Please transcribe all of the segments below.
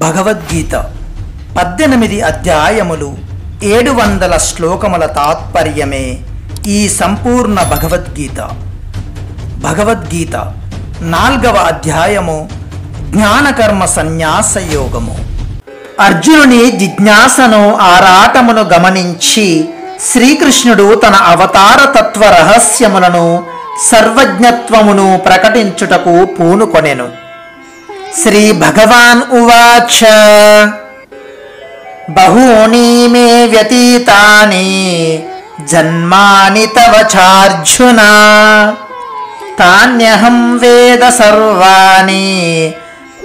భగవద్గీత 18 అధ్యాయములు 700 శ్లోకముల తాత్పర్యమే ఈ సంపూర్ణ భగవద్గీత. భగవద్గీత 4వ అధ్యాయము జ్ఞానకర్మ సన్యాస యోగము. అర్జునుని జిజ్ఞాసను ఆరాటమును గమనించి శ్రీకృష్ణుడు తన అవతార తత్వ రహస్యములను సర్వజ్ఞత్వమును ప్రకటించుటకు పూనుకొనెను. శ్రీ భగవాన్ ఉవాచ బహూని మే వ్యతీతాని జన్మాని తవ చార్జున తాన్యహం వేద సర్వాణి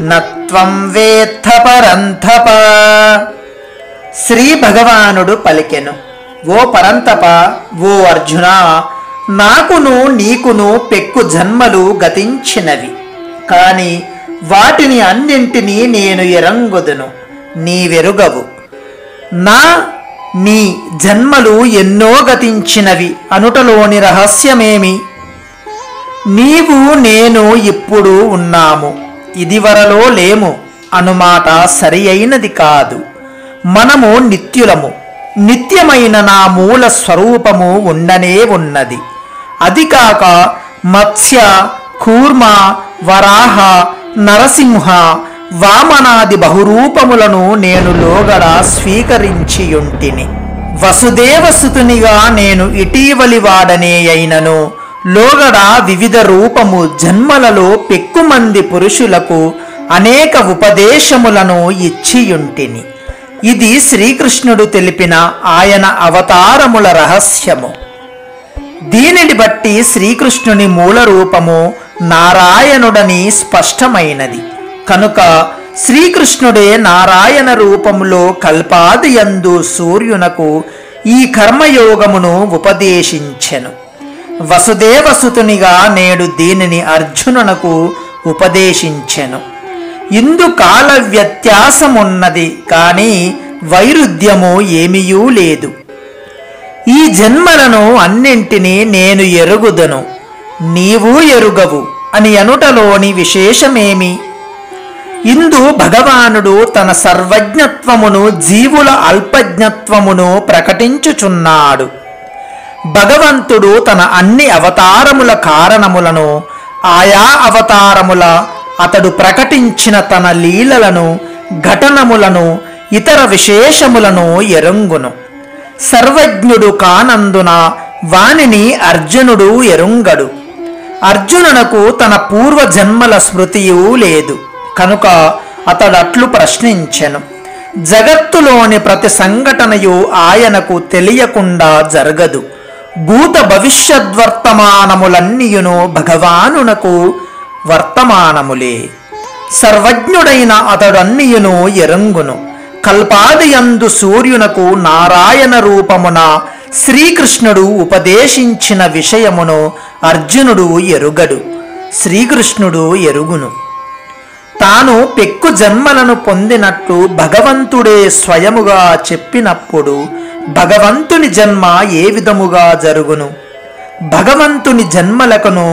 నత్వం వేత్త పరంతప. శ్రీ భగవానుడు పలికెను, ఓ పరంతప, ఓ అర్జున, నాకును నీకును పెక్కు జన్మలు గతించినవి, కాని వాటిని అన్నింటినీ నేను ఎరంగుదును, నీవెరుగవు. నీ జన్మలు ఎన్నో గతించినవి అనుటలోని రహస్యమేమి? నీవు నేను ఇప్పుడు ఉన్నాము, ఇదివరలో లేము అనుమాట సరి అయినది కాదు. మనము నిత్యులము, నిత్యమైన నా మూల స్వరూపము ఉండనే ఉన్నది. అది కాక మత్స్య, కూర్మ, వరాహ, నరసింహ, వామనాది బహురూపములను నేను లోగడ స్వీకరించియుంటిని. వసుదేవసుతునిగా నేను ఇటీవలి వాడనే అయినను లోగడ వివిధ రూపము జన్మలలో పెక్కుమంది పురుషులకు అనేక ఉపదేశములను ఇచ్చియుంటిని. ఇది శ్రీకృష్ణుడు తెలిపిన ఆయన అవతారముల రహస్యము. దీనిని బట్టి శ్రీకృష్ణుని మూల రూపము నారాయణుడని స్పష్టమైనది. కనుక శ్రీకృష్ణుడే నారాయణ రూపములో కల్పాదియందు సూర్యునకు ఈ కర్మయోగమును ఉపదేశించెను. వసుదేవసుతునిగా నేడు దీనిని అర్జునునకు ఉపదేశించెను. ఇందు కాల వ్యత్యాసమున్నది, కానీ వైరుధ్యము ఏమీయూ లేదు. ఈ జన్మలను అన్నింటినీ నేను ఎరుగుదను, నీవు ఎరుగవు అని అనుటలోని విశేషమేమి? ఇందు భగవానుడు తన సర్వజ్ఞత్వమును జీవుల అల్పజ్ఞత్వమును ప్రకటించుచున్నాడు. భగవంతుడు తన అన్ని అవతారముల కారణములను, ఆయా అవతారముల అతడు ప్రకటించిన తన లీలలను, ఘటనములను, ఇతర విశేషములను ఎరుంగును. సర్వజ్ఞుడు కానందున వానిని అర్జునుడు ఎరుంగడు. అర్జునునకు తన పూర్వజన్మల స్మృతియూ లేదు. కనుక అతడట్లు ప్రశ్నించెను. జగత్తులోని ప్రతి సంఘటనయు ఆయనకు తెలియకుండా జరగదు. భూత భవిష్యద్వర్తమానములన్నీయును భగవానునకు వర్తమానములే. సర్వజ్ఞుడైన అతడన్నీయును ఎరుంగును. కల్పాదియందు సూర్యునకు నారాయణ రూపమున శ్రీకృష్ణుడు ఉపదేశించిన విషయమును అర్జునుడు ఎరుగడు, శ్రీకృష్ణుడు ఎరుగును. తాను పెక్కు జన్మలను పొందినట్లు భగవంతుడే స్వయముగా చెప్పినప్పుడు భగవంతుని జన్మ ఏ విధముగా జరుగును? భగవంతుని జన్మలకును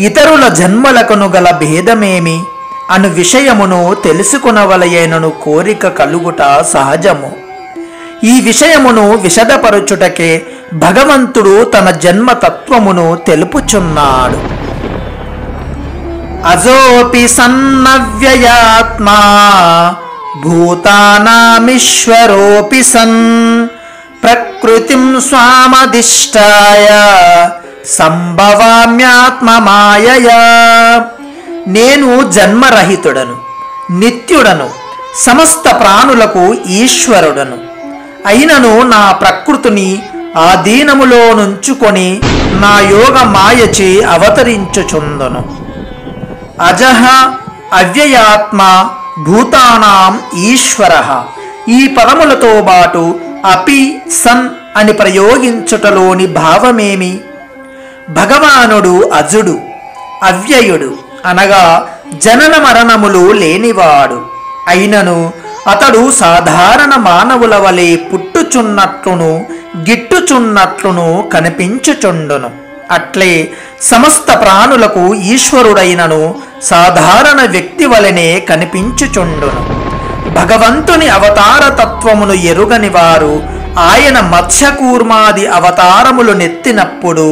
ఇతరుల జన్మలకును గల భేదమేమి అను విషయమును తెలుసుకునవలయేనను కోరిక కలుగుట సహజము. ఈ విషయమును విశదపరచుటకే భగవంతుడు తన జన్మతత్వమును తెలుపుచున్నాడు. అజోపి సన్నవ్యయాత్మా భూతానామీశ్వరోపి సన్ ప్రకృతిం స్వామధిష్టాయ సంభవామ్యాత్మమాయయా. నేను జన్మరహితుడను, నిత్యుడను, సమస్త ప్రాణులకు ఈశ్వరుడను అయినను నా ప్రకృతిని ఆధీనములో నుంచుకొని నా యోగ మాయచే అవతరించుచుందును. అజహ అవ్యయాత్మ భూతానాం ఈశ్వరః. ఈ పదములతో బాటు అపి సన్ అని ప్రయోగించుటలోని భావమేమి? భగవానుడు అజుడు, అవ్యయుడు అనగా జనన మరణములు లేనివాడు అయినను అతడు సాధారణ మానవుల వలె పుట్టుచున్నట్లును గిట్టుచున్నట్లును కనిపించుచుండును. అట్లే సమస్త ప్రాణులకు ఈశ్వరుడైనను సాధారణ వ్యక్తి వలెనే కనిపించుచుండును. భగవంతుని అవతార తత్వమును ఎరుగని వారు ఆయన మత్స్యకూర్మాది అవతారములు నెత్తినప్పుడు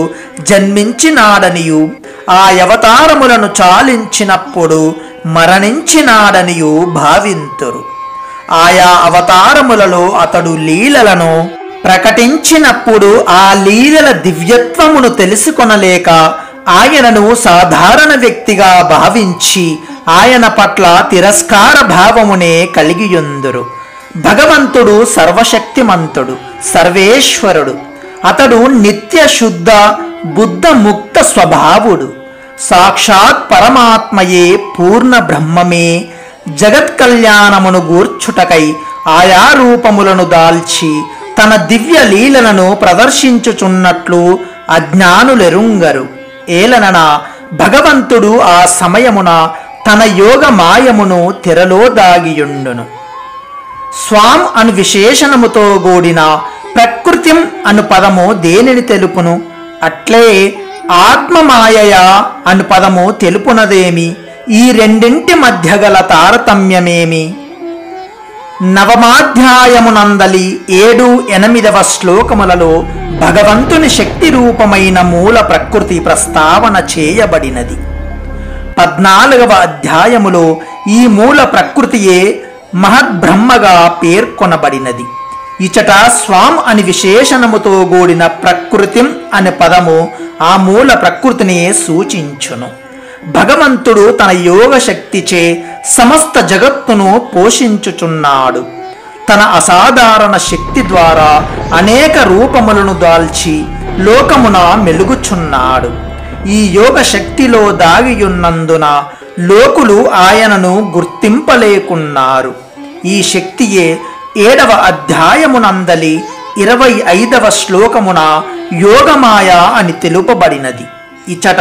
జన్మించినాడనియు ఆ అవతారములను చాలించినప్పుడు మరణించినాడనియు భావింతురు. ఆయా అవతారములలో అతడు లీలలను ప్రకటించినప్పుడు ఆ లీలల దివ్యత్వమును తెలుసుకొనలేక ఆయనను సాధారణ వ్యక్తిగా భావించి ఆయన పట్ల తిరస్కార భావమునే కలిగియుందురు. భగవంతుడు సర్వశక్తిమంతుడు, సర్వేశ్వరుడు. అతడు నిత్య శుద్ధ బుద్ధ ముక్త స్వభావుడు. సాక్షాత్ పరమాత్మయే, పూర్ణ బ్రహ్మమే. జగత్ కళ్యాణమును గూర్చుటకై ఆయా రూపములను దాల్చి తన దివ్య లీలలను ప్రదర్శించుచున్నట్లు అజ్ఞానులెరుంగరు. ఏలనన భగవంతుడు ఆ సమయమున తన యోగ మాయమును తెరలో దాగియుండును. స్వాం అను విశేషణముతో కూడిన ప్రకృతిం అను పదము దేనిని తెలుపును? అట్లే ఆత్మమాయయ అను పదము తెలుపునదేమి? ఈ రెండింటి మధ్య గల తారతమ్యమేమి? నవమాధ్యాయమునందలి 7-8వ శ్లోకములలో భగవంతుని శక్తి రూపమైన మూల ప్రకృతి ప్రస్తావన చేయబడినది. 14వ అధ్యాయములో ఈ మూల ప్రకృతియే మహద్బ్రహ్మగా పేర్కొనబడినది. ఇచట స్వాం అని విశేషణముతో కూడిన ప్రకృతిం అనే పదము ఆ మూల ప్రకృతిని సూచించును. భగవంతుడు తన యోగ శక్తిచే సమస్త జగత్తును పోషించుచున్నాడు. తన అసాధారణ శక్తి ద్వారా అనేక రూపములను దాల్చి లోకమున మెలుగుచున్నాడు. ఈ యోగ శక్తిలో దాగియున్నందున లోకులు ఆయనను గుర్తింపలేకున్నారు. ఈ శక్తియే 7వ అధ్యాయమునందలి 25వ శ్లోకమున యోగమాయ అని తెలుపబడినది. ఇచట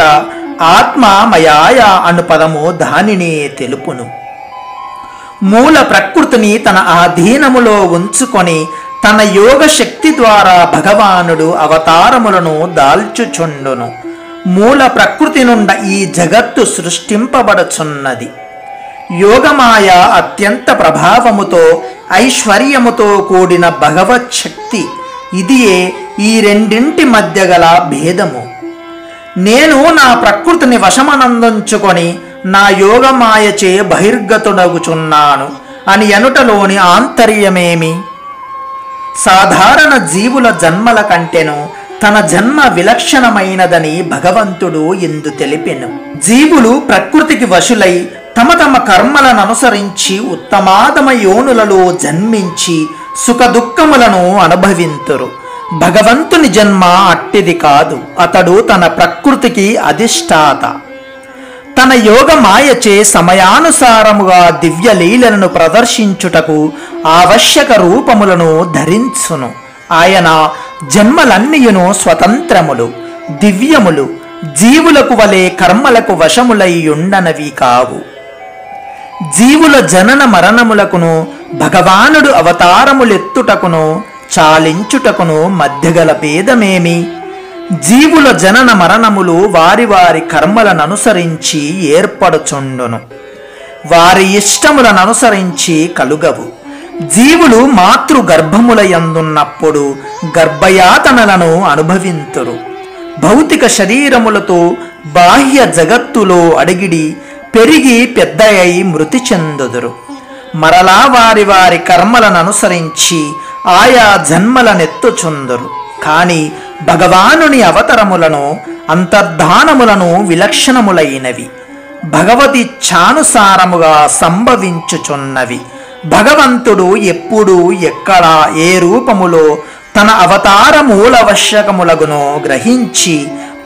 ఆత్మమయాయ అను పదము దానినే తెలుపును. మూల ప్రకృతిని తన ఆధీనములో ఉంచుకొని తన యోగ శక్తి ద్వారా భగవానుడు అవతారములను దాల్చుచుండును. మూల ప్రకృతి నుండి ఈ జగత్తు సృష్టింపబడుచున్నది. యోగమాయ అత్యంత ప్రభావముతో ఐశ్వర్యముతో కూడిన భగవత్ శక్తి. ఇదియే ఈ రెండింటి మధ్య గల భేదము. నేను నా ప్రకృతిని వశమనందించుకొని నా యోగమాయచే బహిర్గతుడగుచున్నాను అని ఎనుటలోని ఆంతర్యమేమి? సాధారణ జీవుల జన్మల కంటెను తన జన్మ విలక్షణమైనదని భగవంతుడు ఎందు తెలిపెను. జీవులు ప్రకృతికి వశులై తమ తమ కర్మలను అనుసరించి ఉత్తమాదమ యోనులలో జన్మించి సుఖ దుఃఖములను అనుభవింతురు. భగవంతుని జన్మ అట్టిది కాదు. అతడు తన ప్రకృతికి అధిష్టాత. తన యోగ మాయచే సమయానుసారముగా దివ్య లీలలను ప్రదర్శించుటకు ఆవశ్యక రూపములను ధరించును. ఆయన జన్మలన్నీయును స్వతంత్రములు, దివ్యములు, జీవులకు వలె కర్మలకు వశములై ఉండనవి కావు. జీవుల జనన మరణములకును భగవానుడు అవతారములెత్తుటకును చాలించుటకును మధ్యగల భేదమేమి? జీవుల జనన మరణములు వారి వారి కర్మలను అనుసరించి ఏర్పడుచుండును. వారి ఇష్టములను అనుసరించి కలుగవు. జీవులు మాతృ గర్భములయందున్నప్పుడు గర్భయాతనలను అనుభవింతురు. భౌతిక శరీరములతో బాహ్య జగత్తులో అడిగిడి పెరిగి పెద్దయ్యి మృతి చెందుదురు. మరలా వారి వారి కర్మలను అనుసరించి ఆయా జన్మలనెత్తుచుందురు. కాని భగవానుని అవతరములను అంతర్ధానములను విలక్షణములైనవి, భగవదిచ్ఛానుసారముగా సంభవించుచున్నవి. భగవంతుడు ఎప్పుడు ఎక్కడ ఏ రూపములో తన అవతార మూలవశ్యకములగునో గ్రహించి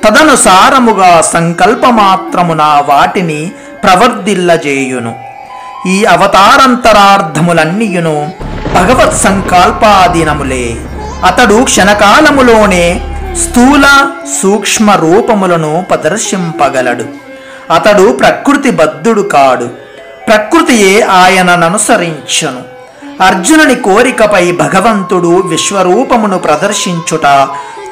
తదనుసారముగా సంకల్పమాత్రమున వాటిని ప్రవర్ధిల్లజేయును. ఈ అవతారంతరార్థములన్నీయును భగవత్ సంకల్పాధీనములే. అతడు క్షణకాలములోనే స్థూల సూక్ష్మ రూపములను ప్రదర్శింపగలడు. అతడు ప్రకృతి బద్ధుడు కాడు. ప్రకృతియే ఆయనననుసరించును. అర్జునుని కోరికపై భగవంతుడు విశ్వరూపమును ప్రదర్శించుట,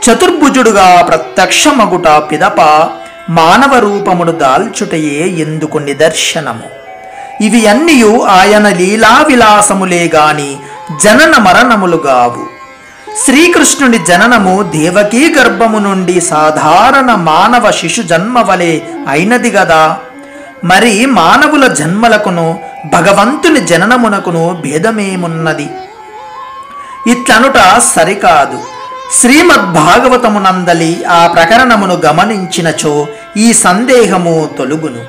చతుర్భుజుడుగా ప్రత్యక్షమగుట, పిదప మానవ రూపమును దాల్చుటయే ఎందుకు నిదర్శనము. ఇవి అన్నియు ఆయన లీలా విలాసములే గాని జనన మరణములు గావు. శ్రీకృష్ణుని జననము దేవకీ గర్భము నుండి సాధారణ మానవ శిశు జన్మ వలె అయినది గదా. మరి మానవుల జన్మలకును భగవంతుని జననమునకును భేదమేమున్నది? ఇట్లనుట సరికాదు. శ్రీమద్భాగవతమునందలి ఆ ప్రకరణమును గమనించినచో ఈ సందేహము తొలుగును.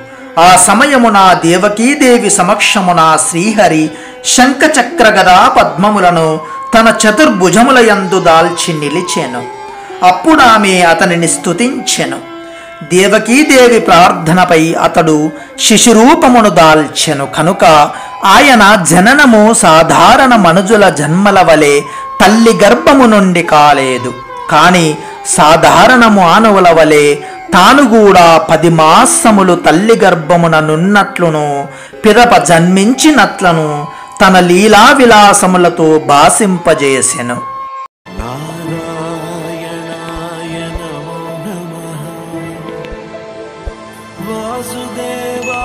ఆ సమయమున దేవకీదేవి సమక్షమున శ్రీహరి శంఖచక్ర గదా పద్మములను తన చతుర్భుజములయందు దాల్చి నిలిచెను. అప్పుడామె అతనిని స్తుతించెను. దేవకీదేవి ప్రార్థనపై అతడు శిశురూపమును దాల్చెను కనుక ఆయన జననము సాధారణ మనుజుల జన్మల వలె తల్లి గర్భము నుండి కాలేదు. కాని సాధారణ మానవుల వలె తాను కూడా 10 మాసములు తల్లి గర్భమున నున్నట్లును పిదప జన్మించినట్లను తన లీలా విలాసములతో భాసింపజేసెను. వాసుదేవా